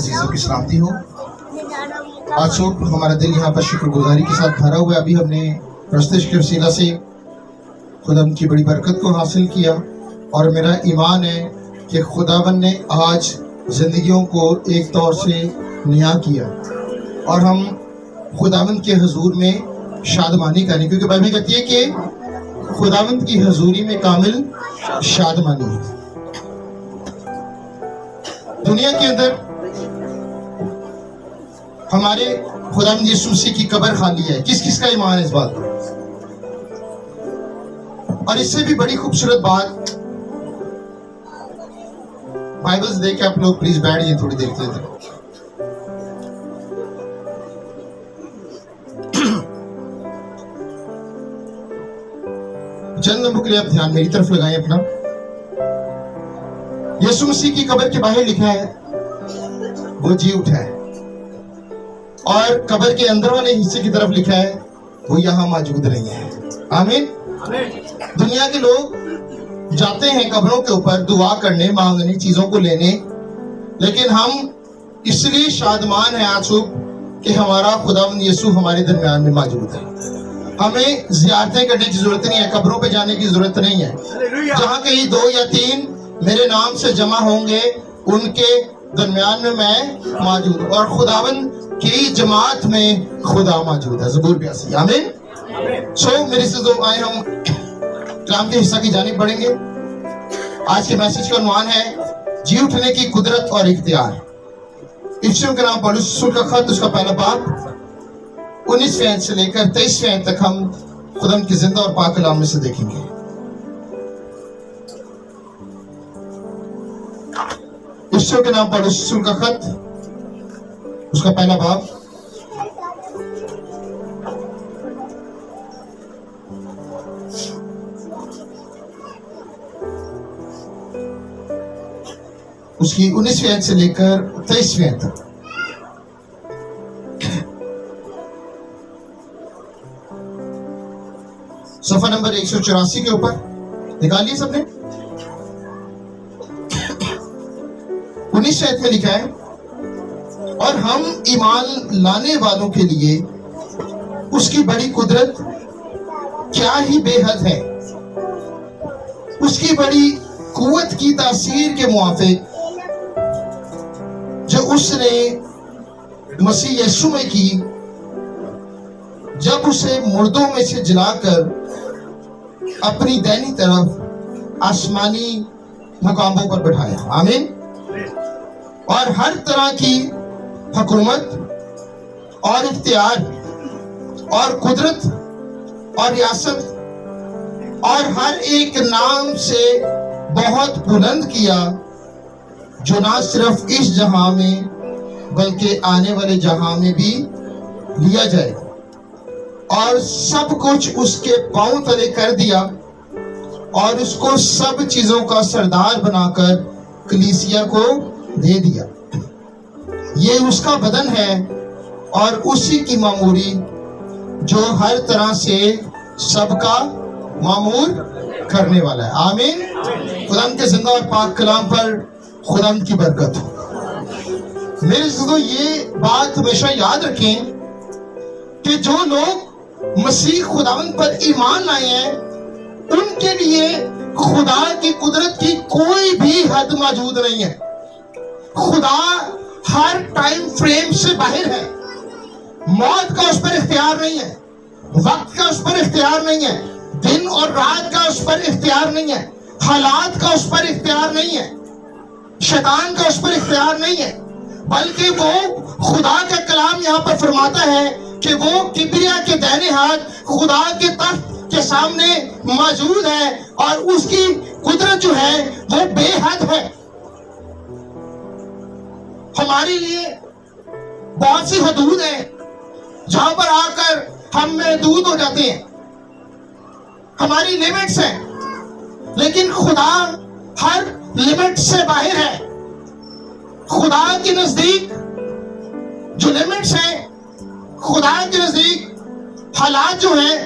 अजीज़ों की सलामती हो। आज सुबह हमारा दिल यहाँ पर शुक्रगुजारी के साथ भरा हुआ है। अभी हमने प्रस्तुति के वसीला से खुदावंद की बड़ी बरकत को हासिल किया और मेरा ईमान है कि खुदावंद ने आज ज़िंदगियों को एक तौर से नया किया और हम खुदावंद के हुजूर में शादमानी करें, क्योंकि बाइबल कहती है कि खुदावंद की हुजूरी में कामिल शादमानी है। दुनिया के अंदर हमारे खुदावंद यीशु मसीह की कब्र खाली है। किस किस का ईमान है इस बात पर? और इससे भी बड़ी खूबसूरत बात, बाइबल्स देख के आप लोग प्लीज बैठ जाइए थोड़ी देर के लिए। चंद लम्हों के लिए आप ध्यान मेरी तरफ लगाएं अपना। यीशु मसीह की कब्र के बाहर लिखा है वो जी उठा है, और कब्र के अंदर वाले हिस्से की तरफ लिखा है वो यहाँ मौजूद नहीं है। आमीन। दुनिया के लोग जाते हैं कब्रों के ऊपर दुआ करने, मांगने, चीजों को लेने, लेकिन हम इसलिए शादमान हैं आज सुबह कि हमारा खुदावंद यीशु हमारे दरमियान में मौजूद है। हमें ज़ियारतें करने की जरूरत नहीं है, कब्रों पे जाने की जरूरत नहीं है। जहाँ कहीं 2 या 3 मेरे नाम से जमा होंगे उनके दरमियान में मैं मौजूद हूँ, और खुदावंद की जमात में खुदा मौजूद है। ज़बूर 82। आमीन। सो मेरे से जो आए हम कलाम के हिस्सा की जानिब बढ़ेंगे। आज के मैसेज का उन्वान है जी उठने की कुदरत और इख्तियार। इफ्सियों के नाम पौलुस रसूल का खत, उसका पहला बाब 19वें आयत से लेकर 23वें आयत तक हम खुदावंद की जिंदा और पाक कलाम में से देखेंगे। इफ्सियों के नाम पौलुस रसूल का खत, उसका पहला बाब उसकी 19वें आयत से लेकर 23वें आयत तक। सफा नंबर 184 के ऊपर निकालिए सबने। 19वें आयत में लिखा है, और हम ईमान लाने वालों के लिए उसकी बड़ी कुदरत क्या ही बेहद है, उसकी बड़ी कुव्वत की तासीर के मुआफिक जो उसने मसीह यीशु में की, जब उसे मुर्दों में से जलाकर अपनी दाहिनी तरफ आसमानी मुकामों पर बैठाया। आमीन। और हर तरह की हुकूमत और इख्तियार और कुदरत और रियासत और हर एक नाम से बहुत बुलंद किया, जो ना सिर्फ इस जहां में बल्कि आने वाले जहां में भी लिया जाए, और सब कुछ उसके पांव तले कर दिया और उसको सब चीजों का सरदार बनाकर कलीसिया को दे दिया। ये उसका बदन है और उसी की मामूरी जो हर तरह से सबका मामूर करने वाला है। आमीन। खुदावंद के जिंदा और पाक कलाम पर खुदावंद की बरकत हो। मेरे दोस्तों, ये बात हमेशा याद रखें कि जो लोग मसीह खुदावंद पर ईमान लाए हैं, उनके लिए खुदा की कुदरत की कोई भी हद मौजूद नहीं है। खुदा हर टाइम फ्रेम से बाहर है। मौत का उस पर इख्तियार नहीं है, वक्त का उस पर इख्तियार नहीं है, दिन और रात का उस पर इख्तियार नहीं है, हालात का उस पर इख्तियार नहीं है, शैतान का उस पर इख्तियार नहीं है, बल्कि वो खुदा का कलाम यहाँ पर फरमाता है कि वो किबरिया के दाहिने हाथ खुदा के तख्त के सामने मौजूद है, और उसकी कुदरत जो है वो बेहद है। हमारे लिए बहुत सी हदूद है जहां पर आकर हम महदूद हो जाते हैं, हमारी लिमिट्स हैं, लेकिन खुदा हर लिमिट से बाहर है। खुदा के नजदीक जो लिमिट्स हैं, खुदा के नजदीक हालात जो हैं,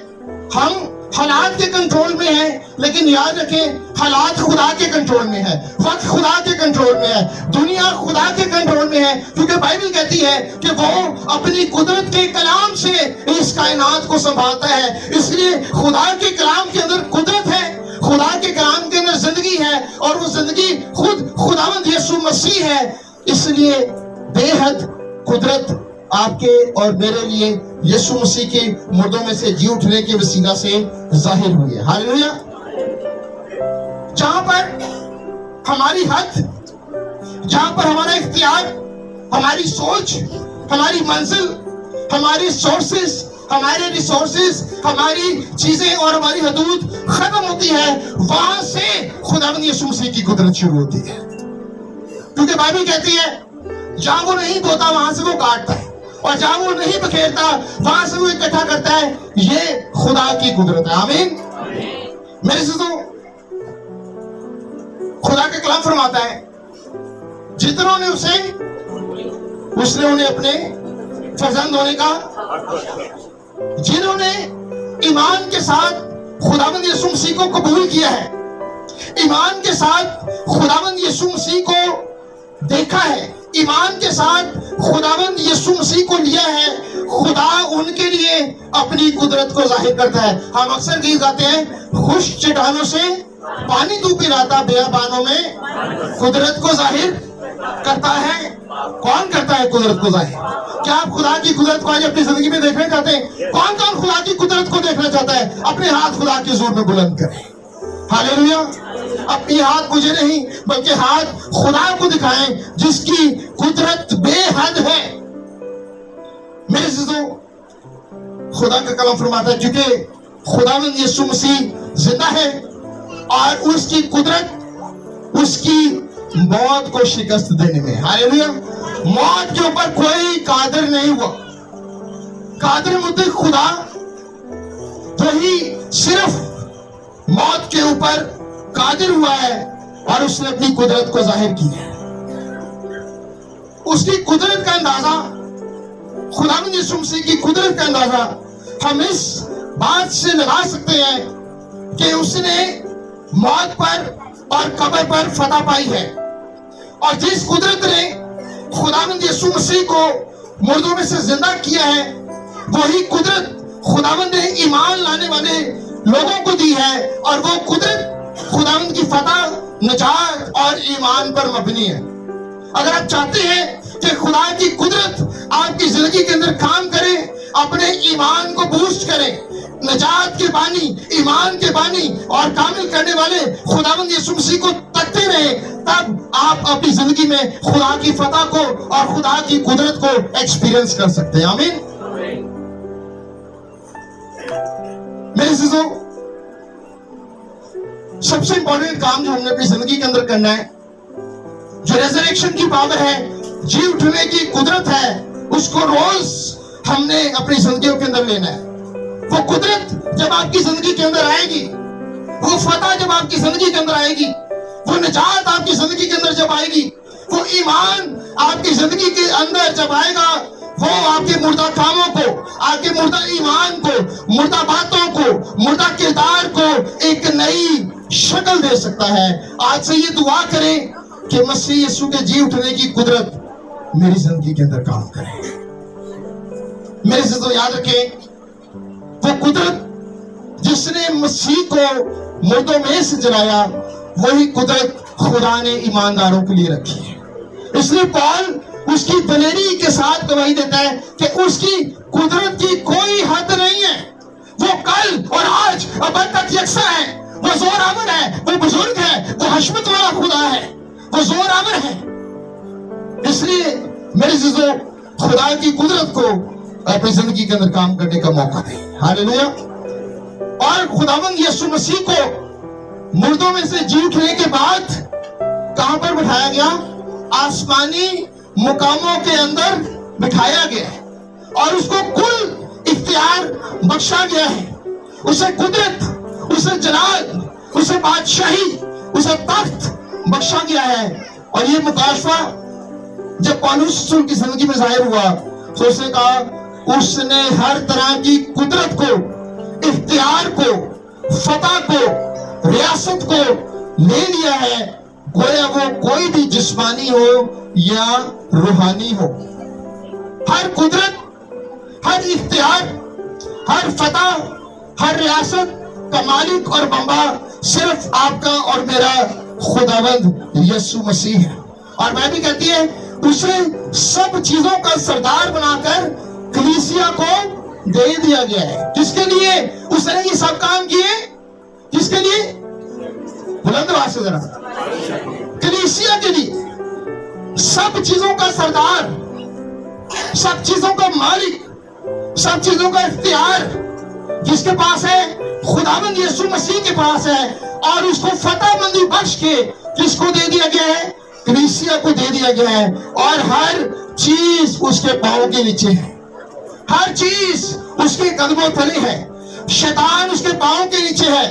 हम हालात के कंट्रोल में है, लेकिन याद रखें हालात खुदा के कंट्रोल में है, वक्त खुदा के कंट्रोल में है, दुनिया खुदा के कंट्रोल में है, क्योंकि बाइबल कहती है कि वो अपनी कुदरत के कलाम से इस कायनात को संभालता है। इसलिए खुदा के कलाम के अंदर कुदरत है, खुदा के कलाम के अंदर जिंदगी है, और वो जिंदगी खुद खुदावंद यीशु मसीह है। इसलिए बेहद कुदरत आपके और मेरे लिए यीशु मसीह के मुर्दों में से जी उठने के वसीला से जाहिर हुई है। हालेलुया। जहां पर हमारी हद, जहां पर हमारा इख्तियार, हमारी सोच, हमारी मंजिल, हमारी सोर्सेस, हमारे रिसोर्सेस, हमारी चीजें और हमारी हदूद खत्म होती है, वहां से खुदावंद यीशु मसीह की कुदरत शुरू होती है। क्योंकि बाइबल कहती है जहां वो नहीं बोता वहां से वो काटता है, और जहां वो नहीं बखेरता वहां से वो इकट्ठा करता है। ये खुदा की कुदरत है। आमीन। मेरे से तो खुदा का कलाम फरमाता है जितनों ने उसने उन्हें अपने फर्जंद होने का, जिन्होंने ईमान के साथ खुदावंद यीशु मसीह को कबूल किया है, ईमान के साथ खुदावंद यीशु मसीह को देखा है, ईमान के साथ खुदावंद यीशु मसीह को लिया है, खुदा उनके लिए अपनी कुदरत को जाहिर करता है। हम अक्सर गीत गाते हैं, खुश्क चट्टानों से पानी तू पिलाता, बेयाबानों में कुदरत को जाहिर करता है। कौन करता है कुदरत को जाहिर? क्या आप खुदा की कुदरत को आज अपनी जिंदगी में देखना चाहते हैं? कौन कौन खुदा की कुदरत को देखना चाहता है? अपने हाथ खुदा के जोर में बुलंद करें। हालेलुया। अपनी हाथ मुझे नहीं बल्कि हाथ खुदा को दिखाएं जिसकी कुदरत बेहद है। मेरे से खुदा का कलाम फरमाता है क्योंकि खुदावंद यीशु मसीह जिंदा है और उसकी कुदरत उसकी मौत को शिकस्त देने में। हालेलुया। मौत के ऊपर कोई कादिर नहीं हुआ। कादिर मुतलक खुदा वही सिर्फ मौत के ऊपर कादिर हुआ है और उसने अपनी कुदरत को जाहिर की है। उसकी कुदरत का अंदाजा, खुदावंद यीशु मसीह की कुदरत का अंदाजा हम इस बात से लगा सकते हैं कि उसने मौत पर और कब्र पर फतह पाई है। और जिस कुदरत ने खुदावंद यीशु मसीह को मुर्दों में से जिंदा किया है, वही कुदरत खुदावंद ने ईमान लाने वाले लोगों को दी है। और वो कुदरत खुदावंद की फतह, नजात और ईमान पर मबनी है। अगर आप चाहते हैं कि खुदा की कुदरत आपकी जिंदगी के अंदर काम करे, अपने ईमान को बूस्ट करे, नजात के बानी, ईमान के बानी और कामिल करने वाले खुदावंद यीशु मसीह को तकते रहे, तब आप अपनी जिंदगी में खुदा की फतह को और खुदा की कुदरत को एक्सपीरियंस कर सकते हैं। आमीन। मेरे सिजो, सबसे इंपॉर्टेंट काम जो हमने अपनी जिंदगी के अंदर करना है, जो रेजरेक्शन की पावर है, जी उठने की कुदरत है, उसको रोज हमने अपनी जिंदगियों के अंदर लेना है। वो कुदरत जब आपकी जिंदगी के अंदर आएगी, वो फतह जब आपकी जिंदगी के अंदर आएगी, वो निजात आपकी जिंदगी के अंदर जब आएगी, वो ईमान आपकी जिंदगी के अंदर जब आएगा, वो आपके मुर्दा कामों को, आपके मुर्दा ईमान को, मुर्दा बातों को, मुर्दा किरदार को एक नई शक्ल दे सकता है। आज से ये दुआ करें कि मसीह यीशु के जी उठने की कुदरत मेरी जिंदगी के अंदर काम करे। मेरे से तो याद रखें, वो कुदरत जिसने मसीह को मुर्दों में से जलाया, वही कुदरत खुदा ने ईमानदारों के लिए रखी है। इसलिए पौल उसकी दलेरी के साथ गवाही देता है कि उसकी कुदरत की कोई हद नहीं है। वो कल और आज अब तक यकसा है, वो जोरावर है, वो बुजुर्ग है, वो हशमत वाला खुदा है, वो जोरावर है। इसलिए मेरे जिजो, खुदा की कुदरत को अपनी जिंदगी के अंदर काम करने का मौका दे। हालेलुया। और खुदावंद यीशु मसीह को मुर्दों में से जी उठने के बाद कहां पर बिठाया गया? आसमानी मुकामों के अंदर बिठाया गया है और उसको कुल इख्तियार बख्शा गया है। उसे कुदरत, उसे जलाल, उसे बादशाही, उसे तख्त बख्शा गया है। और ये मुकाशवा जब पौलुस रसूल की जिंदगी में जाहिर हुआ तो उसने कहा, उसने हर तरह की कुदरत को, इख्तियार को फतह को, रियासत को ले लिया है, गोया वो कोई भी जिस्मानी हो या रूहानी हो। हर कुदरत, हर इख्तियार, हर फतह, हर रियासत का मालिक और बंबा सिर्फ आपका और मेरा खुदावंद यीशु मसीह है। और मैं भी कहती है उसे सब चीजों का सरदार बनाकर कलीसिया को दे दिया गया है। किसके लिए उसने ये सब काम किए? किसके लिए? बुलंद आवाज से जरा, कलीसिया के लिए। सब चीजों का सरदार, सब चीजों का मालिक, सब चीजों का इख्तियार जिसके पास है, खुदावंद यीशु मसीह के पास है। और उसको फतहमंदी बख्श के किसको दे दिया गया है? कलीसिया को दे दिया गया है। और हर चीज उसके पांव के नीचे है, हर चीज उसके कदमों तले है। शैतान उसके पांव के नीचे है,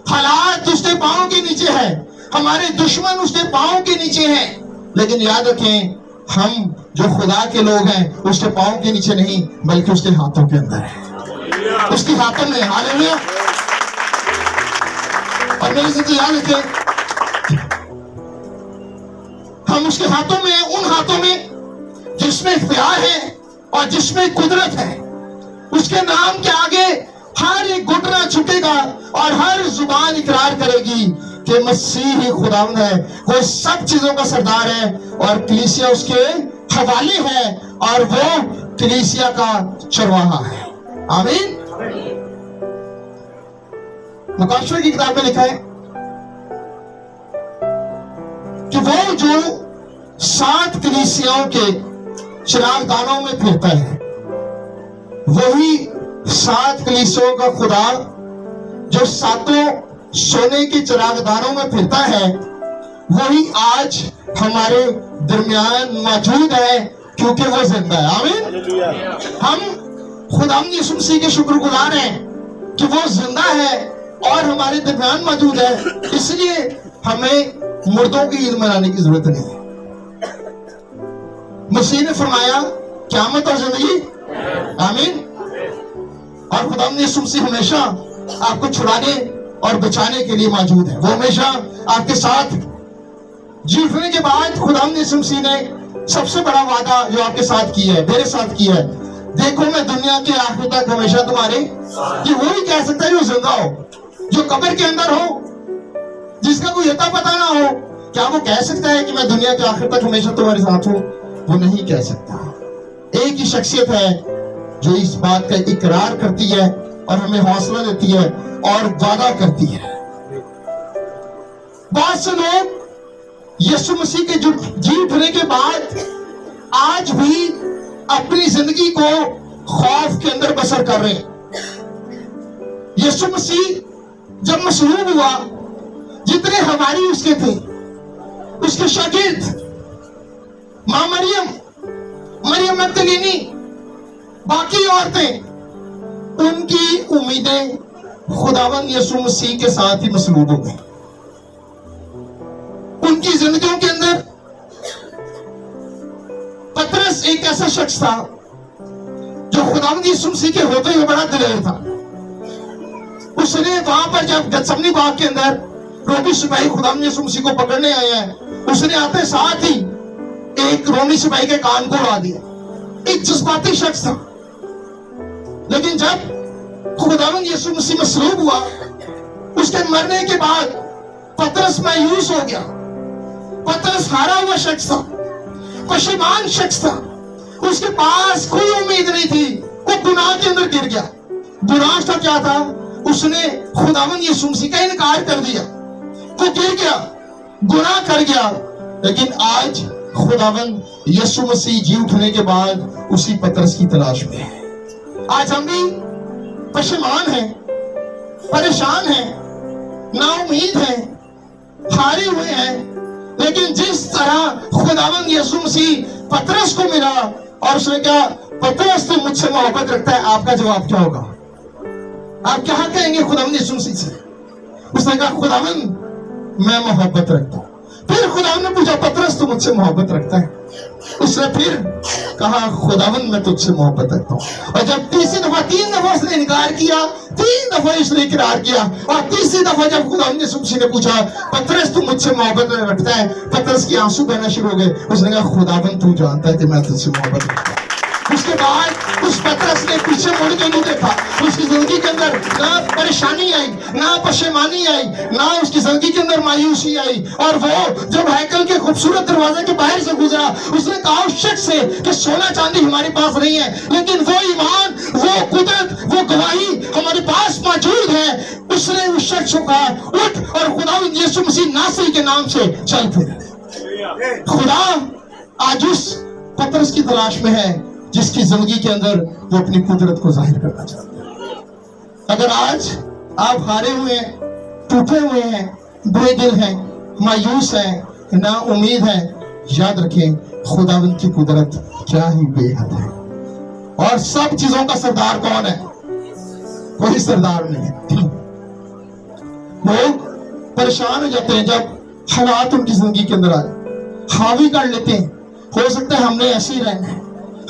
हालात उसके पांव के नीचे है, हमारे दुश्मन उसके पांव के नीचे हैं। लेकिन याद रखें, हम जो खुदा के लोग हैं उसके पांव के नीचे नहीं बल्कि उसके हाथों के अंदर है, उसके हाथों में। हालेलुया। और मेरे से याद रखें, हम उसके हाथों में, उन हाथों में जिसमें इख्तियार है और जिसमें कुदरत है। उसके नाम के आगे हर एक घुटना झुकेगा और हर जुबान इकरार करेगी कि मसीह ही खुदावंद है। वो सब चीजों का सरदार है और कलीसिया उसके हवाले है और वो कलीसिया का चरवाहा है। आमीन। मुकाशवे की किताब में लिखा है कि वो जो 7 कलीसियाओं के चिरागदानों में फिरता है, वही 7 कलीसियाओं का खुदा जो 7 सोने के चिरागदानों में फिरता है, वही आज हमारे दरमियान मौजूद है क्योंकि वो जिंदा है। आमीन। हम खुदावंद यीशु मसीह के शुक्रगुजार हैं कि वो जिंदा है और हमारे दरमियान मौजूद है। इसलिए हमें मुर्दों की ईद मनाने की जरूरत नहीं है। मसीह ने फरमाया क़यामत और जिंदगी। आमीन। और खुदावंद यीशु मसीह हमेशा आपको छुड़ाने और बचाने के लिए मौजूद है। वो हमेशा आपके साथ। जी उठने के बाद खुदावंद यीशु मसीह ने सबसे बड़ा वादा जो आपके साथ किया है, मेरे साथ किया है, देखो मैं दुनिया के आखिर तक हमेशा तुम्हारे। ये वो ही कह सकता है जो जिंदा हो, जो कब्र के अंदर हो, जिसका कोई अता पता ना हो। क्या वो कह सकता है कि मैं दुनिया के आखिर तक हमेशा तुम्हारे साथ हूं? वो नहीं कह सकता। एक ही शख्सियत है जो इस बात का इकरार करती है और हमें हौसला देती है और वादा करती है। बहुत से लोग यीशु मसीह के जी उठने के बाद आज भी अपनी जिंदगी को खौफ के अंदर बसर कर रहे हैं। यीशु मसीह जब मसलूब हुआ, जितने हवारी उसके थे, उसके शागिर्द, मां मरियम, मरियम मगदलीनी, बाकी औरतें, उनकी उम्मीदें खुदावंद यीशु मसीह के साथ ही मसलूब हो गई। उनकी जिंदगियों के अंदर पतरस एक ऐसा शख्स था जो खुदावंद यीशु मसीह के होते हुए बड़ा दिलेर था। उसने वहां पर जब गतसमनी बाग के अंदर रोमी सिपाही खुदावंद यीशु मसीह को पकड़ने आए हैं, उसने आते साथ ही एक रोमी सिपाही के कान को उड़ा दिया। एक जज्बाती शख्स था। लेकिन जब खुदावंद यीशु मसीह मसलूब हुआ, उसके मरने के बाद पतरस मायूस हो गया। पतरस हारा हुआ शख्स था, पशेमान शख्स था। उसके पास कोई उम्मीद नहीं थी। वो गुनाह के अंदर गिर गया। गुनाह का क्या था? उसने खुदावंद यीशु मसीह का इनकार कर दिया। वो गिर गया, गुनाह कर गया। लेकिन आज खुदावंद यीशु मसीह जी उठने के बाद उसी पतरस की तलाश में है। आज हम भी पशेमान हैं, परेशान हैं, नाउमीद हैं, हारे हुए हैं। लेकिन जिस तरह खुदावंद यीशु मसीह पतरस को मिला और उसने कहा, पतरस तो मुझसे मोहब्बत रखता है, आपका जवाब क्या होगा? आप क्या कहेंगे खुदावंद यीशु मसीह से? उसने कहा, खुदावंद मैं मोहब्बत रखता हूं। फिर खुदावंद ने पूछा, पतरस तो मुझसे मोहब्बत रखता है? اس نے پھر کہا خداوند میں تجھ سے محبت رکھتا ہوں. اور جب تیسری دفعہ 3 دفعہ اس نے انکار کیا, 3 دفعہ اس نے اقرار کیا, اور تیسری دفعہ جب خداوند یسوع مسیح نے پوچھا پترس تو مجھ سے محبت رکھتا ہے, پترس کی آنسو بہنا شروع ہو گئے. اس نے کہا خداوند تو جانتا ہے کہ میں تجھ سے محبت رکھتا ہوں. اس کے بعد اس پترس نے پیچھے مڑ کے نہیں دیکھا. اس کی زندگی کے اندر نہ پریشانی آئی, نہ پشیمانی آئی, نہ اس کی زندگی کے اندر مایوسی آئی. اور وہ جب ہیکل کے خوبصورت دروازے کے باہر سے گزرا, اس نے کہا اس شخص سے کہ سونا چاندی ہمارے پاس نہیں ہے, لیکن وہ ایمان, وہ قدرت, وہ گواہی ہمارے پاس موجود ہے. اس نے اس شخص کو کہا اٹھ اور خداوند یسوع مسیح ناصری کے نام سے چل پھر. خدا آج اس پترس کی تلاش میں ہے جس کی زندگی کے اندر وہ اپنی قدرت کو ظاہر کرنا چاہتے ہیں. اگر آج آپ ہارے ہوئے ہیں, ٹوٹے ہوئے ہیں, بے دل ہیں, مایوس ہیں, نا امید ہیں, یاد رکھیں خداوند کی قدرت کیا ہی بے حد ہے. اور سب چیزوں کا سردار کون ہے؟ کوئی سردار نہیں ہے. لوگ پریشان ہو جاتے ہیں جب حالات ان کی زندگی کے اندر آئے, حاوی کر لیتے ہیں. ہو سکتا ہے ہم نے ایسے ہی رہنا ہے,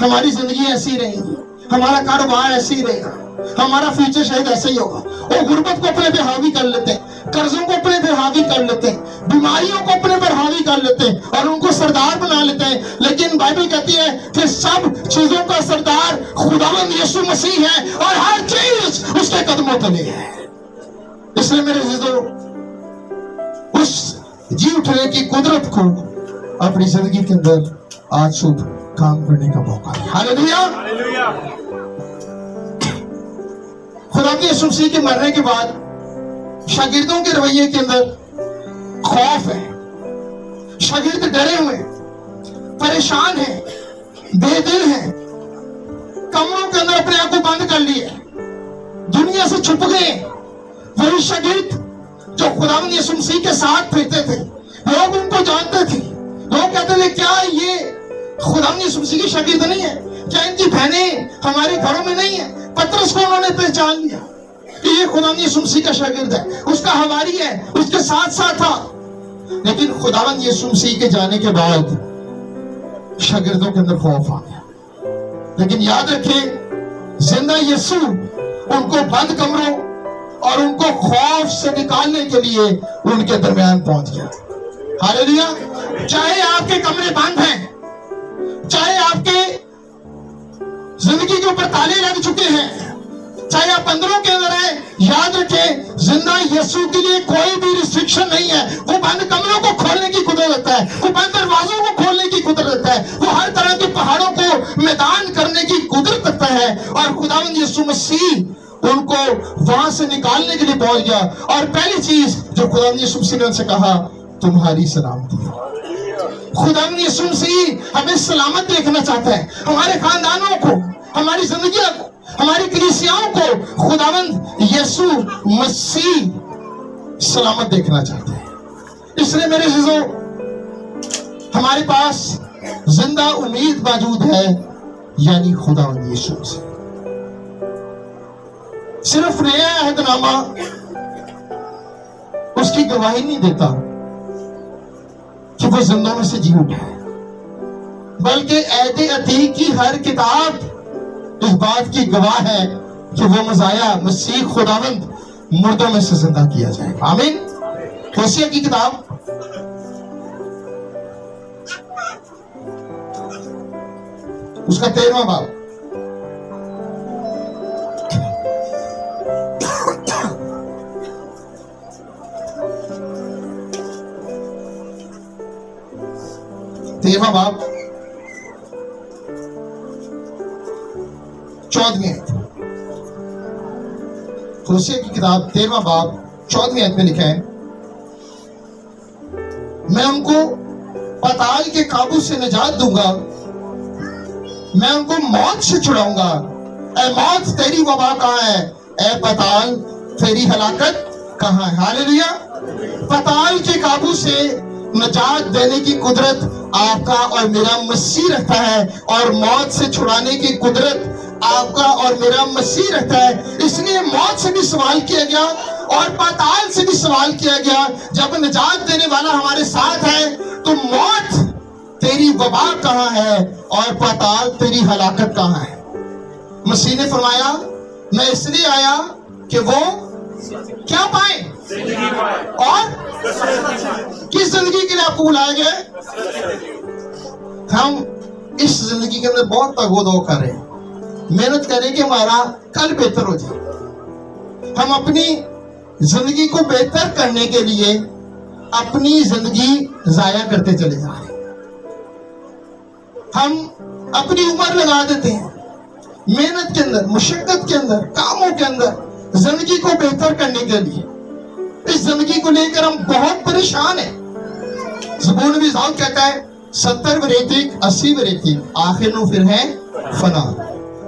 ہماری زندگی ایسی رہے گی, ہمارا کاروبار ایسے ہی رہے گا, ہمارا فیوچر شاید ایسے ہی ہوگا. اور غربت کو اپنے پہ حاوی کر لیتے ہیں, قرضوں کو اپنے پہ حاوی کر لیتے ہیں, بیماریوں کو اپنے پر حاوی کر لیتے ہیں اور ان کو سردار بنا لیتے ہیں. لیکن بائبل کہتی ہے کہ سب چیزوں کا سردار خداوند یسوع مسیح ہے اور ہر چیز اس کے قدموں تلے ہے. اس لیے میرے عزیزو, اس جی اٹھنے کی قدرت کو اپنی زندگی کے اندر آج صبح کام کرنے کا موقع ہے. ہاللیلویا. خدا کے یسوع مسیح کے مرنے کے بعد شاگردوں کے رویے کے اندر خوف ہے. شاگرد ڈرے ہوئے, پریشان ہیں, بے دل ہیں, کمروں کے اندر اپنے آپ کو بند کر لیے, دنیا سے چھپ گئے. وہی شاگرد جو خداوند یسوع مسیح کے ساتھ پھرتے تھے, لوگ ان کو جانتے تھے. لوگ کہتے تھے کیا یہ خداوند یسوع مسیح کی شاگرد نہیں ہے؟ کیا ان کی بہنیں ہمارے گھروں میں نہیں ہیں؟ پترس کو انہوں نے پہچان لیا کہ یہ خداوند یسوع مسیح کا شاگرد ہے, اس کا حواری ہے, اس کے ساتھ ساتھ تھا. لیکن خداوند یسوع مسیح کے جانے کے بعد شاگردوں کے اندر خوف آ گیا. لیکن یاد رکھیں زندہ یسوع ان کو بند کمروں اور ان کو خوف سے نکالنے کے لیے ان کے درمیان پہنچ گیا. ہاللیلویا. چاہے آپ کے کمرے بند ہیں, چاہے آپ کے زندگی کے اوپر تالے لگ چکے ہیں, چاہے آپ بندروں کے اندر ہیں, یاد رکھیں زندہ یسوع کے لیے کوئی بھی ریسٹرکشن نہیں ہے. وہ بند کمروں کو کھولنے کی قدرت رکھتا ہے, وہ بند دروازوں کو کھولنے کی قدرت رکھتا ہے, وہ ہر طرح کے پہاڑوں کو میدان کرنے کی قدرت رکھتا ہے. اور خداوند یسوع مسیح ان کو وہاں سے نکالنے کے لیے پہنچ گیا. اور پہلی چیز جو خداوند یسوع مسیح نے ان سے کہا, تمہاری سلامتی. خداوند یسوع مسیح ہمیں سلامت دیکھنا چاہتا ہے. ہمارے خاندانوں کو, ہماری زندگیوں کو, ہماری کلیسیاؤں کو خداوند یسوع مسیح سلامت دیکھنا چاہتا ہے. اس لیے میرے عزیزو, ہمارے پاس زندہ امید موجود ہے, یعنی خداوند یسوع مسیح. صرف نیا عہد نامہ اس کی گواہی نہیں دیتا کہ وہ زندوں میں سے جی اٹھا ہے, بلکہ عہد عتیق کی ہر کتاب اس بات کی گواہ ہے کہ وہ مزایا مسیح خداوند مردوں میں سے زندہ کیا جائے. آمین. ہوسیہ کی کتاب اس کا 13واں باب, باب 14ویں آیت. ہوسیہ کی کتاب 13واں باب 14ویں آیت میں لکھا ہے, میں ان کو پتال کے قابو سے نجات دوں گا, میں ان کو موت سے چھڑاؤں گا. اے موت تیری وبا کہاں ہے, اے پتال تیری ہلاکت کہاں ہے. ہاللیلویا. پتال کے قابو سے نجات دینے کی قدرت آپ کا اور میرا مسیح رکھتا ہے, اور موت سے چھڑانے کی قدرت آپ کا اور میرا مسیح رکھتا ہے. اس لیے موت سے بھی سوال کیا گیا اور پاتال سے بھی سوال کیا گیا. جب نجات دینے والا ہمارے ساتھ ہے تو موت तेरी वबा कहाँ है और पाताल तेरी हलाकत कहाँ है। मसीह ने फरमाया मैं इसलिए आया कि वो क्या पाए और किस जिंदगी के लिए आपको बुलाया गया है। हम इस जिंदगी के अंदर बहुत तगोदो कर रहे हैं, मेहनत करें कि हमारा कल बेहतर हो जाए। हम अपनी जिंदगी को बेहतर करने के लिए अपनी जिंदगी जाया करते चले जा रहे हैं। हम अपनी उम्र लगा देते हैं मेहनत के अंदर, मुशक्कत के अंदर, कामों के अंदर जिंदगी को बेहतर करने के लिए। इस जिंदगी को लेकर हम बहुत परेशान हैं। ज़बूर नबी दाऊद कहता है 70 वरेतिक 80 वरेतिक आखिर नु फिर है फना।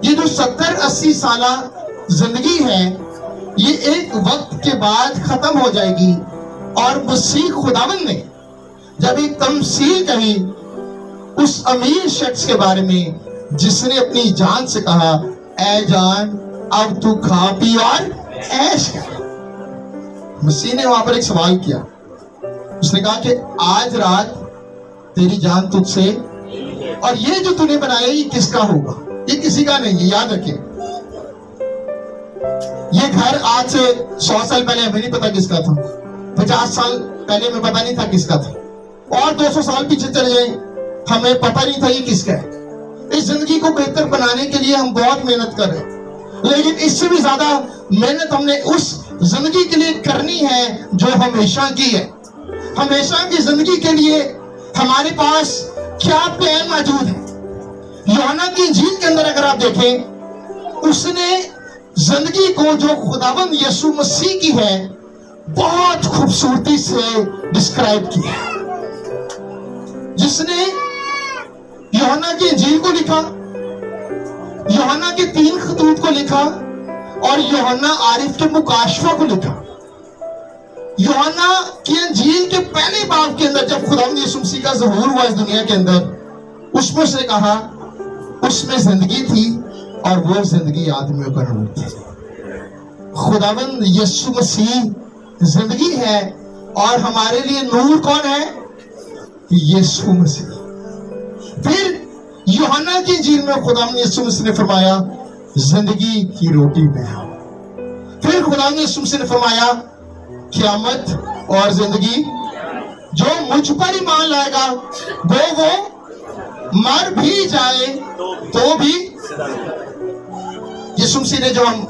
ये जो 70-80 साल जिंदगी है ये एक वक्त के बाद खत्म हो जाएगी। और मसीह खुदावंद ने जब एक तमसील कही उस अमीर शख्स के बारे में जिसने अपनी जान से कहा ऐ जान अब तू खा पी और ऐश कर। मसीह ने वहां पर एक सवाल किया, उसने कहा कि आज रात तेरी जान तुझसे, और ये जो तूने बनाया ये किसका होगा, ये किसी का नहीं है। याद रखें ये घर आज से 100 साल पहले हमें नहीं पता किसका था, 50 साल पहले हमें पता नहीं था किसका था, और 200 साल पीछे चले जाए हमें पता नहीं था ये किसका है। इस जिंदगी को बेहतर बनाने के लिए हम बहुत मेहनत कर रहे हैं, लेकिन इससे भी ज्यादा मेहनत हमने उस जिंदगी के लिए करनी है जो हमेशा की है। हमेशा की जिंदगी के लिए हमारे पास क्या प्लान मौजूद है। यूहन्ना की इंजील के अंदर अगर आप देखें उसने जिंदगी को जो खुदावंद यीशु मसीह की है बहुत खूबसूरती से डिस्क्राइब किया है। जिसने यूहन्ना की इंजील को लिखा, यूहन्ना के 3 खतूत को लिखा और यूहन्ना आरिफ के मुकाशफा को लिखा। यूहन्ना की इंजील के पहले बाब के अंदर जब खुदावंद यीशु मसीह का ज़हूर हुआ इस दुनिया के अंदर, उसमें उसने कहा उसमें जिंदगी थी और वो जिंदगी आदमियों का नूर थी। खुदावंद यीशु मसीह जिंदगी है और हमारे लिए नूर कौन है? यीशु मसीह। फिर यूहन्ना की इंजील में खुदावंद यीशु मसीह ने फरमाया जिंदगी की रोटी मैं हूं। फिर खुदावंद यीशु मसीह ने फरमाया क़यामत और जिंदगी जो मुझ पर ईमान लाएगा वो मर भी जाए तो भी। यीशु मसीह ने जो हम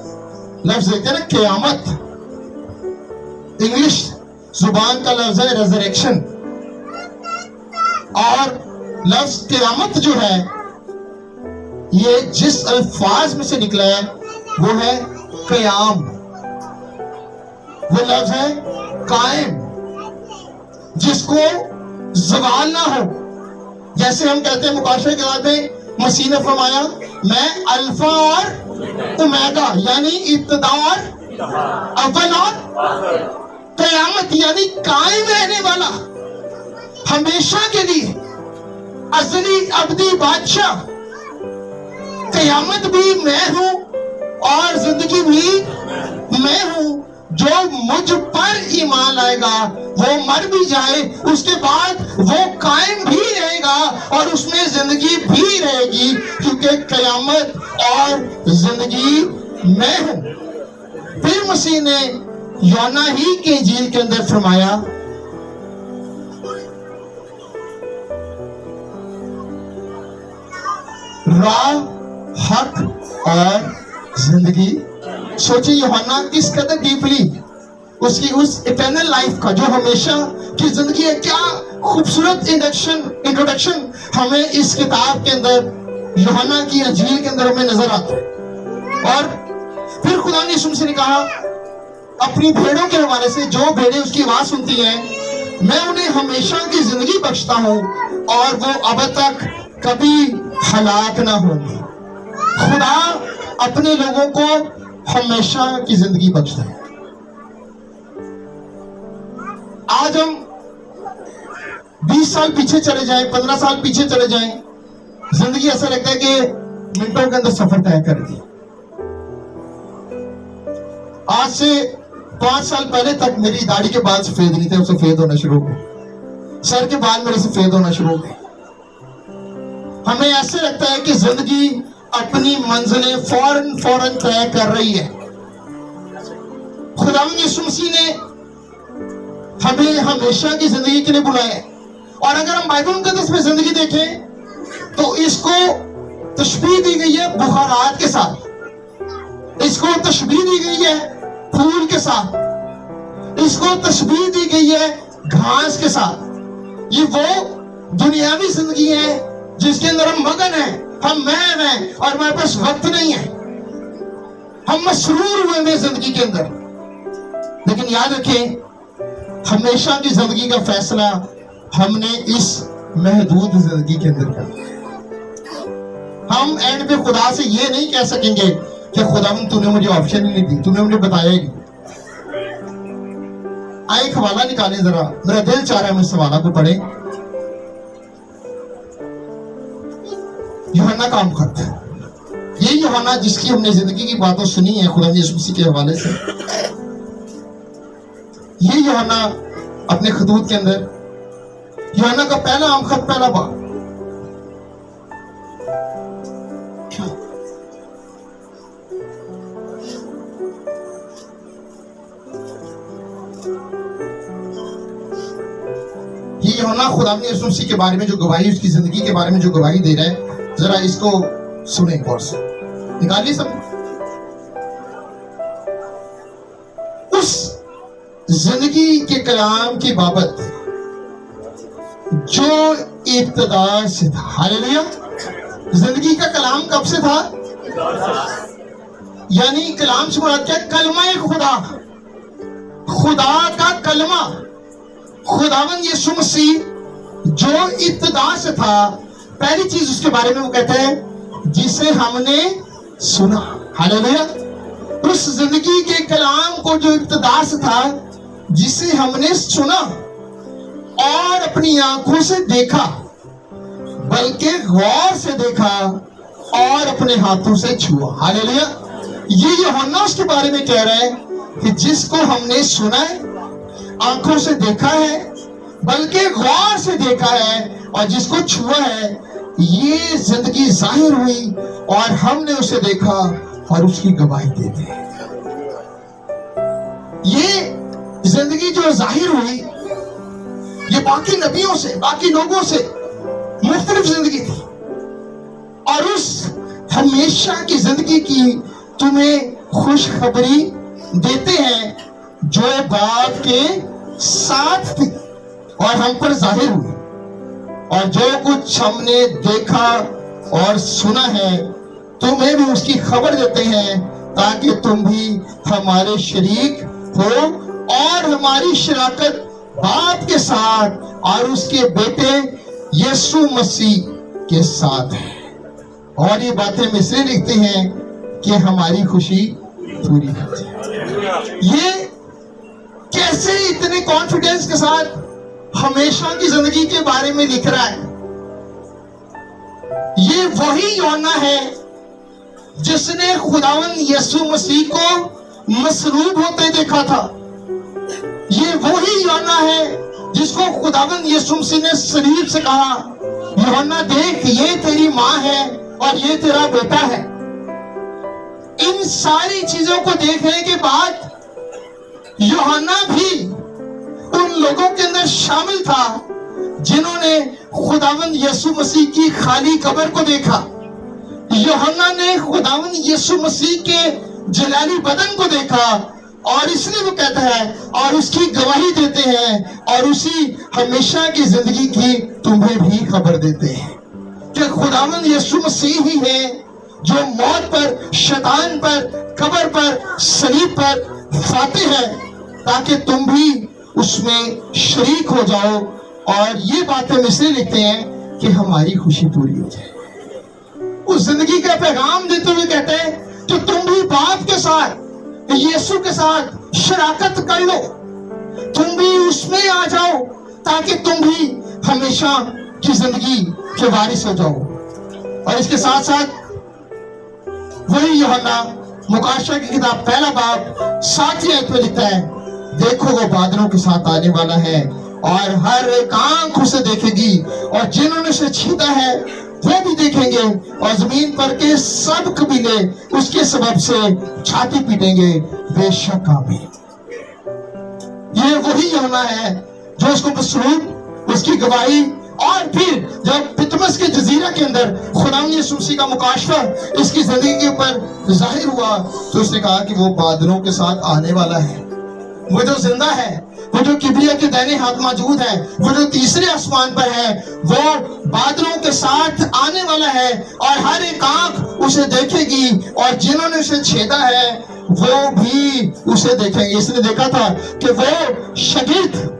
लफ्ज देखते हैं ना क़यामत, इंग्लिश जुबान का लफ्ज है रेजरेक्शन, और लफ्ज क़यामत जो है ये जिस अल्फाज में से निकला है वो है क़याम, वो लफ्ज है कायम, जिसको ज़वाल ना हो। जैसे हम कहते हैं मुकाशफे के बाद में मसीह ने फरमाया मैं अल्फा और ओमेगा यानी इब्तिदा और अव्वल और क़यामत यानी कायम रहने वाला, हमेशा के लिए अज़ली अबदी बादशाह। क़यामत भी मैं हूं और जिंदगी भी मैं हूं। जो मुझ पर ईमान लाएगा वो मर भी जाए उसके बाद वो कायम भी रहेगा और उसमें जिंदगी भी रहेगी, क्योंकि क़यामत और जिंदगी मैं हूं। फिर मसीह ने यूहन्ना ही के इंजील के अंदर फरमाया राह, हक और जिंदगी। सोचिए यूहन्ना किस कदर डीपली उसकी उस इटर्नल लाइफ का जो हमेशा की जिंदगी है, क्या खूबसूरत इंट्रोडक्शन हमें इस किताब के अंदर यूहन्ना की इंजील के अंदर हमें नजर आता है। और फिर खुदा ने यीशु मसीह ने कहा अपनी भेड़ों के हवाले से, जो भेड़ें उसकी आवाज सुनती हैं मैं उन्हें हमेशा की जिंदगी बख्शता हूं और वो अब तक कभी हलाक ना होंगे। खुदा अपने लोगों को हमेशा की जिंदगी बख्शता है। आज हम 20 साल पीछे चले जाएं, 15 साल पीछे चले जाएं, जिंदगी ऐसा लगता है कि मिनटों के अंदर सफर तय कर दी। आज से 5 साल पहले तक मेरी दाढ़ी के बाल सफेद नहीं थे, वो सफेद होना शुरू हो गए। सर के बाल मेरे सफेद होना शुरू हो गए। हमें ऐसे लगता है कि जिंदगी अपनी मंजिलें फौरन तय कर रही है। खुदावंद यीशु मसीह ने हमें हमेशा की जिंदगी के लिए बुलाया है। और अगर हम बाइबल मुकद्दस में जिंदगी देखें तो इसको तशबीह दी गई है बुखारात के साथ, इसको तशबीह दी गई है फूल के साथ, इसको तशबीह दी गई है घास के साथ। ये वो दुनियावी जिंदगी है जिसके अंदर हम मगन हैं, हम महव हैं और हमारे पास वक्त नहीं है, हम मसरूर हुए हैं जिंदगी के अंदर। लेकिन याद रखें, हमेशा की जिंदगी का फैसला हमने इस महदूद जिंदगी के अंदर करना है। हम एंड पे खुदा से ये नहीं कह सकेंगे कि खुदावंद तूने मुझे ऑप्शन ही नहीं दी, तूने मुझे बताया ही नहीं। आए एक हवाला निकालें जरा, मेरा दिल चाह रहा है हम इस हवाला को पढ़े। यूहन्ना काम करता है, ये यूहन्ना जिसकी हमने जिंदगी की बातें सुनी है खुदा यीशु मसीह के हवाले से, ये यूहन्ना अपने खतूत के अंदर, यूहन्ना का पहला आम खत पहला बाब, ये यूहन्ना खुदा यीशु मसीह के बारे में जो गवाही, उसकी जिंदगी के बारे में जो गवाही दे रहा है, जरा इसको सुने गौर से, निकालिए सब। उस जिंदगी के कलाम की बाबत जो इब्तिदा से था, हालेलुया। जिंदगी का कलाम कब से था? यानी कलाम से मुराद क्या? कलमा खुदा, खुदा का कलमा, खुदावंद यीशु मसीह जो इब्तिदा से था। पहली चीज उसके बारे में वो कहते हैं जिसे हमने सुना, हालेलुया। उस जिंदगी के कलाम को जो इब्तिदा से था, जिसे हमने सुना और अपनी आंखों से देखा, बल्कि गौर से देखा और अपने हाथों से छुआ, हालेलुया। ये यूहन्ना उसके बारे में कह रहा है कि जिसको हमने सुना है, आंखों से देखा है, बल्कि गौर से देखा है और जिसको छुआ है, ये जिंदगी जाहिर हुई और हमने उसे देखा और उसकी गवाही देते हैं। ये जिंदगी जो जाहिर हुई, ये बाकी नबियों से, बाकी लोगों से मुख्तलिफ जिंदगी थी। और उस हमेशा की जिंदगी की तुम्हें खुशखबरी देते हैं जो बाप के साथ थी और हम पर जाहिर हुई। और जो कुछ हमने देखा और सुना है, तुम्हें भी उसकी खबर देते हैं ताकि तुम भी हमारे शरीक हो। और हमारी शराकत बाप के साथ और उसके बेटे यीशु मसीह के साथ है। और ये बातें हम इसलिए लिखते हैं कि हमारी खुशी पूरी हो जाए। ये कैसे इतने कॉन्फिडेंस के साथ हमेशा की जिंदगी के बारे में लिख रहा है? ये वही यूहन्ना है जिसने खुदावंद यीशु मसीह को मसलूब होते देखा था। ये वही यूहन्ना है जिसको खुदावंद यीशु मसीह ने शरीफ से कहा, यूहन्ना देख, ये तेरी माँ है और ये तेरा बेटा है। इन सारी चीजों को देखने के बाद यूहन्ना भी उन लोगों के अंदर शामिल था जिन्होंने खुदावंद यीशु मसीह की खाली कब्र को देखा। यूहन्ना ने खुदावंद यीशु मसीह के जलाली बदन को देखा और इसलिए वो कहता है और उसकी गवाही देते हैं और उसी हमेशा की जिंदगी की तुम्हें भी खबर देते हैं कि खुदावंद यीशु मसीह ही है जो मौत पर, शैतान पर, कब्र पर, सलीब पर फातिह है, ताकि तुम भी उसमें शरीक हो जाओ। और ये बातें हम इसलिए लिखते हैं कि हमारी खुशी पूरी हो जाए। उस जिंदगी का पैगाम देते हुए कहते हैं कि तुम भी बाप के साथ, यीशु के साथ शराकत कर लो, तुम भी उसमें आ जाओ ताकि तुम भी हमेशा की जिंदगी के वारिस हो जाओ। और इसके साथ साथ वही यूहन्ना मुकाशा की किताब पहला बाब 7वीं आयत में लिखता है, देखो वो बादलों के साथ आने वाला है और हर एक आंख उसे देखेगी और जिन्होंने उसे छीना है वो भी देखेंगे और जमीन पर के सब कबीले उसके सबब से छाती पीटेंगे, बेशक आमीन। ये वही यूहन्ना है जो उसको मसरूब, उसकी गवाही, और फिर जब पितमस के जजीरा के अंदर खुदावंद यीशु मसीह का मुकाशफा इसकी जिंदगी के ऊपर जाहिर हुआ तो उसने कहा कि वो बादलों के साथ आने वाला है, वो जो जिंदा है, वो जो किबरिया के दाहिने हाथ मौजूद है, वो जो तीसरे आसमान पर है, वो बादलों के साथ आने वाला है और हर एक आंख उसे देखेगी और जिन्होंने उसे छेदा है वो भी उसे देखेंगे। इसने देखा था कि वो शागिर्द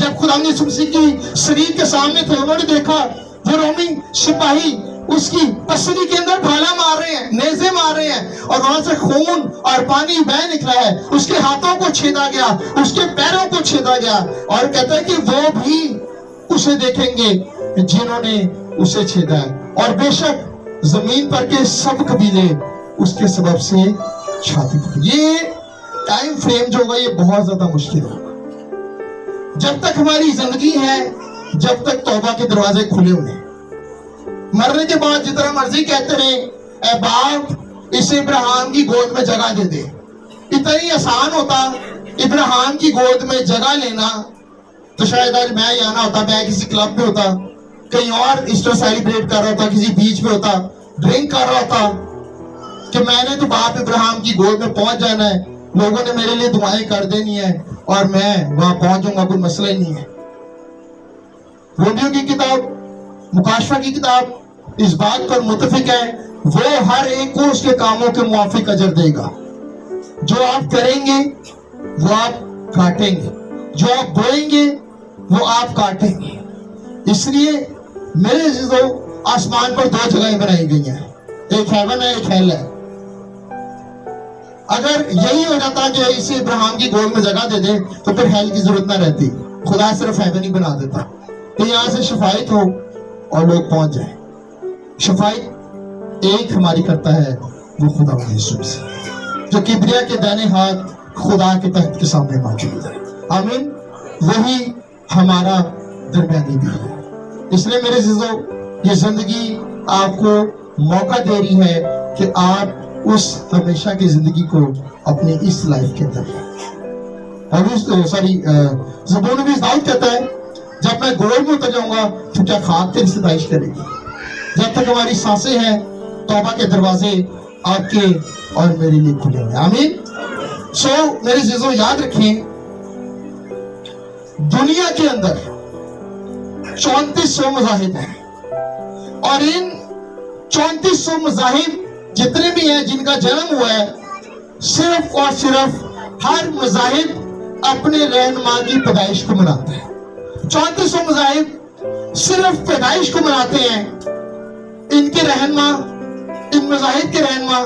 जब खुदावंद यीशु मसीह की शरीर के सामने थे, उन्होंने देखा वो रोमी सिपाही उसकी पसली के अंदर भाला मार रहे हैं, नेज़े मार रहे हैं और वहां से खून और पानी बह निकला है, उसके हाथों को छेदा गया, उसके पैरों को छेदा गया और कहता है कि वो भी उसे देखेंगे जिन्होंने उसे छेदा है और बेशक जमीन पर के सब कबीले उसके सबब से छाती पीटेंगे। ये टाइम फ्रेम जो होगा ये बहुत ज्यादा मुश्किल होगा। जब तक हमारी जिंदगी है, जब तक तौबा के दरवाजे खुले हुए हैं, मरने के बाद जितना मर्जी कहते रहे ए बाप इसे इब्राहिम की गोद में जगह दे दे, इतना ही आसान होता इब्राहिम की गोद में जगह लेना तो शायद आज मैं यहाँ ना होता, मैं किसी क्लब में होता, कहीं और ईस्टर सेलिब्रेट कर रहा होता, किसी बीच पे होता, ड्रिंक कर रहा होता कि मैंने तो बाप इब्राहिम की गोद में पहुंच जाना है, लोगों ने मेरे लिए दुआएं कर देनी है और मैं वहां पहुंच जाऊंगा, कोई मसला ही नहीं है। रोमियो की किताब, मुकाशफा की किताब इस बात पर मुत्तफिक है, वो हर एक को उसके कामों के मुआफिक अजर देगा। जो आप करेंगे वो आप काटेंगे, जो आप बोएंगे वो आप काटेंगे। इसलिए मेरे अजीजों आसमान पर दो जगहें बनाई गई हैं, एक हेवन है, एक हेल है। अगर यही हो जाता कि इसे इब्राहिम की गोद में जगह दे दे तो फिर हेल की जरूरत ना रहती, खुदा सिर्फ हेवन ही बना देता तो यहाँ से शफायत हो और लोग पहुंच जाए। शफायत एक हमारी करता है वो खुदावंद यीशु मसीह जो किबरिया के दाहिने हाथ खुदा के तख्त के सामने मौजूद है। आमीन। वही हमारा दरमियानी भी है। इसलिए मेरे अजीजों ये जिंदगी आपको मौका दे रही है कि आप उस हमेशा की जिंदगी को अपनी इस लाइफ के अंदर, और उस ज़बूर नबी दाऊद कहता है जब मैं गोद में उतर जाऊंगा तो क्या खाक तेरी सताइश करेगी। जब तक हमारी सांसें हैं तौबा के दरवाजे आपके और मेरे लिए खुले हुए। आमीन। मेरे अजीजों याद रखें दुनिया के अंदर 3400 मज़ाहिब हैं और इन 3400 मज़ाहिब जितने भी हैं जिनका जन्म हुआ है, सिर्फ और सिर्फ हर मज़ाहिब अपने रहनुमा की पैदाइश को मनाते हैं। 3400 मज़ाहिब सिर्फ पैदाइश को मनाते हैं। इनके रहनुमा, इन मज़ाहिब के रहनुमा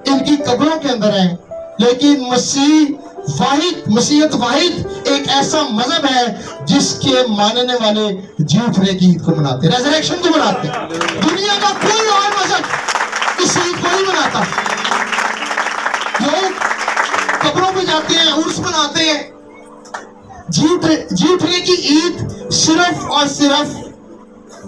इनकी कब्रों के अंदर हैं, लेकिन मसीहत वाहिद एक ऐसा मजहब है जिसके मानने वाले जी उठने की ईद को मनाते हैं, रेज़रेक्शन को मनाते हैं। दुनिया का कोई और मजहब इस ईद को नहीं मनाता। लोग कब्रों पे जाते हैं, उर्स मनाते हैं, जी उठने की ईद सिर्फ और सिर्फ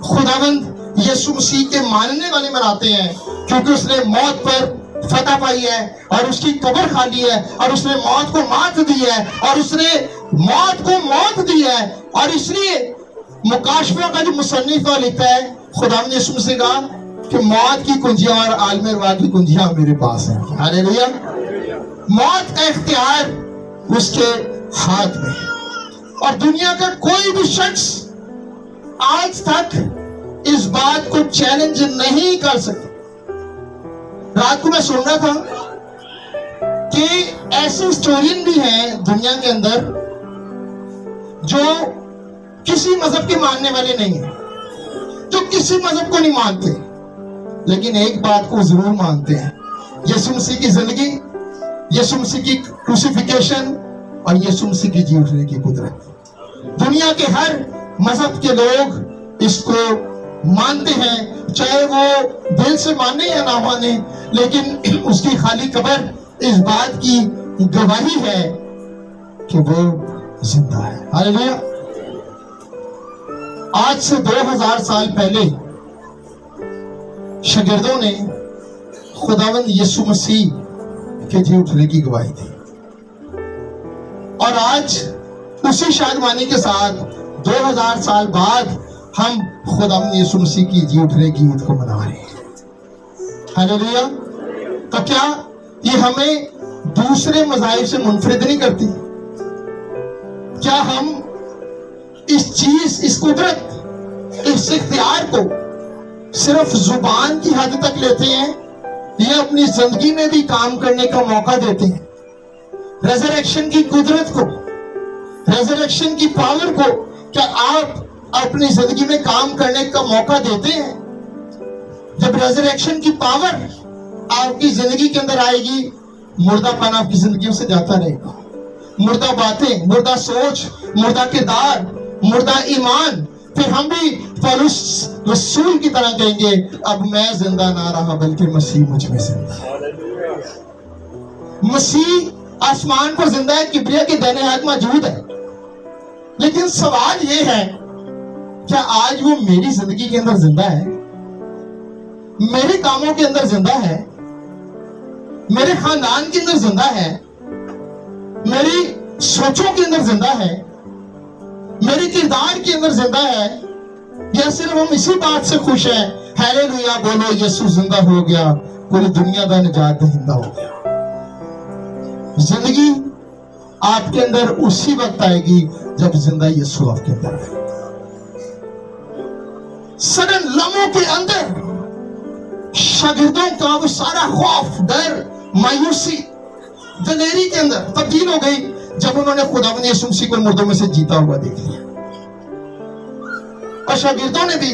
खुदावंद यीशु मसीह के मानने वाले मनाते हैं, क्योंकि उसने मौत पर फतह पाई है और उसकी कब्र खाली है और उसने मौत को मात दी है और उसने मौत को मौत दी है। और इसलिए मुकाशफा का जो मुसन्निफ लिखता है खुदावंद यीशु मसीह का कि मौत की कुंजियां और आलम अरवाह की कुंजियां मेरे पास हैं। हालेलुया। मौत का इख्तियार उसके हाथ में है और दुनिया का कोई भी शख्स आज तक इस बात को चैलेंज नहीं कर सकता। रात को मैं सुन रहा था कि ऐसे हिस्टोरियन भी हैं दुनिया के अंदर जो किसी मजहब के मानने वाले नहीं हैं, जो किसी मजहब को नहीं मानते, लेकिन एक बात को जरूर मानते हैं, यीशु मसीह की जिंदगी, यीशु मसीह की क्रूसिफिकेशन और यीशु मसीह की जी उठने की कुदरत। दुनिया के हर मजहब के लोग इसको मानते हैं, चाहे वो दिल से माने या ना माने, लेकिन उसकी खाली कब्र इस बात की गवाही है कि वो जिंदा है। हालेलुया। आज से 2000 साल पहले शागिर्दों ने खुदावंद यीशु मसीह के जी उठने की गवाही दी, और आज उसी शादमानी के साथ 2000 साल बाद हम खुदावंद यीशु मसीह की जी उठने की ईद को मना रहे हैं। हालेलुया। तो क्या ये हमें दूसरे मज़ाहिब से मुनफरिद नहीं करती? क्या हम इस चीज, इस कुदरत, इस इख्तियार को सिर्फ जुबान की हद तक लेते हैं या अपनी जिंदगी में भी काम करने का मौका देते हैं? रेजरेक्शन की कुदरत को, रेजरेक्शन की पावर को क्या आप अपनी जिंदगी में काम करने का मौका देते हैं? जब रेजरेक्शन की पावर आपकी जिंदगी के अंदर आएगी, मुर्दापन आपकी जिंदगी से जाता रहेगा। मुर्दा बातें, मुर्दा सोच, मुर्दा किरदार, मुर्दा ईमान, फिर हम भी पौलुस रसूल की तरह कहेंगे, अब मैं जिंदा ना रहा बल्कि मसीह मुझ में जिंदा है। मसीह आसमान पर जिंदा है, किबरिया के दाहिने हाथ मौजूद है। लेकिन सवाल ये है, क्या आज वो मेरी जिंदगी के अंदर जिंदा है? मेरे कामों के अंदर जिंदा है? मेरे खानदान के अंदर जिंदा है? मेरी सोचों के अंदर जिंदा है? मेरे किरदार के अंदर जिंदा है? या सिर्फ हम इसी बात से खुश हैं, हालेलुया बोलो यीशु जिंदा हो गया, पूरी दुनिया का निजात दहिंदा हो गया? जिंदगी आपके अंदर उसी वक्त आएगी जब जिंदा यीशु आपके अंदर आएगा। सडन लम्हों के अंदर शागिर्दों का वो सारा खौफ, डर, मायूसी दलेरी के अंदर तब्दील हो गई जब उन्होंने खुदावंद यीशु मसीह को मुर्दों में से जीता हुआ देख लिया। और शागिर्दों ने भी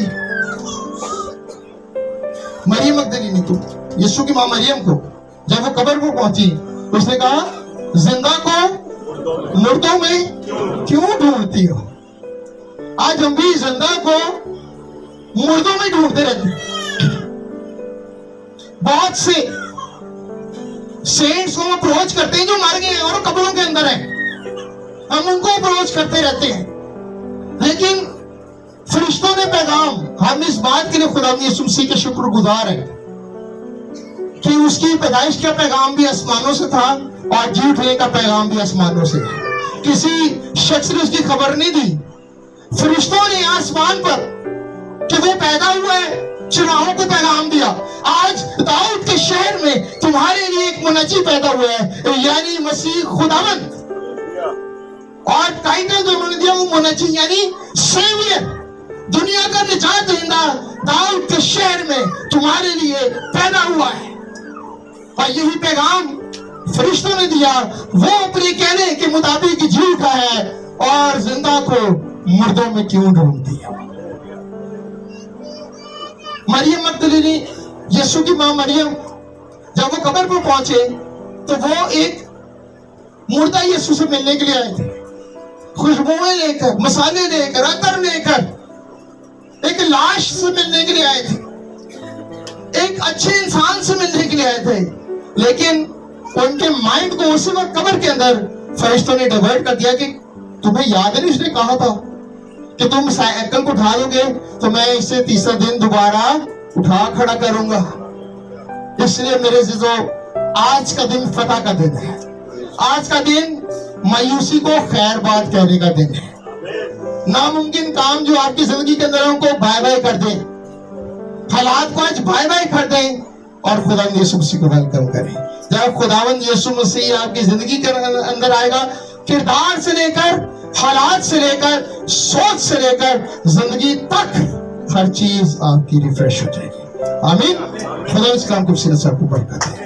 मरियम मगदलीनी को, यीशु की मां मरियम को, जब वो कब्र को पहुंची, उसने कहा, जिंदा को मुर्दों में क्यों ढूंढती हो? आज हम भी जिंदा को मुर्दों में ढूंढते रहते हैं। बहुत से सेंट्स को अप्रोच करते हैं जो मर गए हैं और कब्रों के अंदर हैं, हम उनको अप्रोच करते रहते हैं। लेकिन फरिश्तों ने पैगाम, हम इस बात के लिए खुदावंद यीशु मसीह के शुक्रगुजार हैं कि उसकी पैदाइश का पैगाम भी आसमानों से था और जी उठने का पैगाम भी आसमानों से। किसी शख्स ने उसकी खबर नहीं दी, फरिश्तों ने आसमान पर कि वो पैदा हुआ है चुनावों को पैगाम दिया। आज दाऊद के शहर में तुम्हारे लिए एक मुनज्जी पैदा हुआ है, यानी मसीह खुदावंद। और टाइटल जो उन्होंने दिया वो मुनज्जी यानी सेवियर, दुनिया का निजात दहिंदा दाऊद के शहर में तुम्हारे लिए पैदा हुआ है। और यही पैगाम फरिश्तों ने दिया, वो अपने कहने के मुताबिक जी उठा है और जिंदा को मुर्दों में क्यों ढूंढ दिया। मरियम मगदलीनी, यीशु की मां मरियम, जब वो कब्र पर पहुंचे तो वो एक मुर्दा यीशु से मिलने के लिए आए थे, खुशबुएं लेकर, मसाले लेकर, अतर लेकर, एक लाश से मिलने के लिए आए थे, एक अच्छे इंसान से मिलने के लिए आए थे। लेकिन उनके माइंड को उसी वक्त कब्र के अंदर फरिश्तों ने डाइवर्ट कर दिया कि तुम्हें याद नहीं उसने कहा था कि तुम साइकिल को उठा लोगे तो मैं इसे तीसरा दिन दोबारा उठा खड़ा करूंगा। इसलिए मेरे अज़ीज़ों, आज का दिन फतह का दिन है। आज का दिन मायूसी को खैर बात कहने का दिन है। नामुमकिन काम जो आपकी जिंदगी के अंदर उनको बाय बाय कर दें, हालात को आज बाय बाय कर दें और खुदावंद यीशु मसीह को वेलकम करें। जब खुदावंद यीशु मसीह आपकी जिंदगी के अंदर आएगा, किरदार से लेकर, हालात से लेकर, सोच से लेकर, जिंदगी तक हर चीज आपकी रिफ्रेश हो जाएगी। आमीन। खुदा इस काम को बरकत दे।